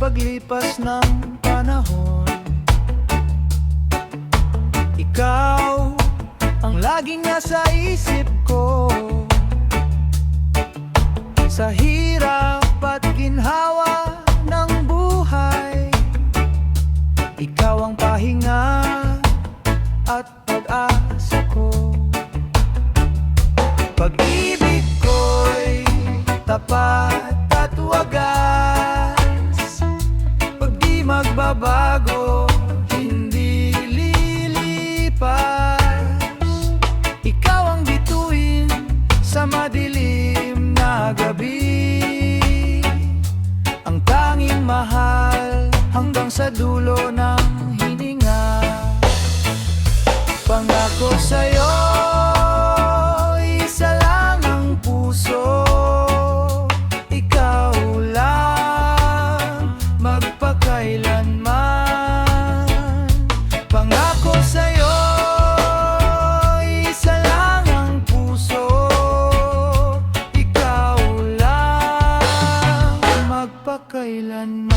paglipas ng panahon, ikaw ang laging nasa isip ko. Sa hirap at ginhawa ng buhay, ikaw ang pahinga at pag-asa ko. Pag-ibig ko'y tapat at wagas, pag di magbabago, hindi lilipas. Ikaw ang bituin sa madilim na gabi, ang tanging mahal hanggang sa dulo ng hininga. Pangako sa'yo, isa lang ang puso, ikaw lang magpakailanman. Pangako sa'yo, isa lang ang puso, ikaw lang magpakailanman.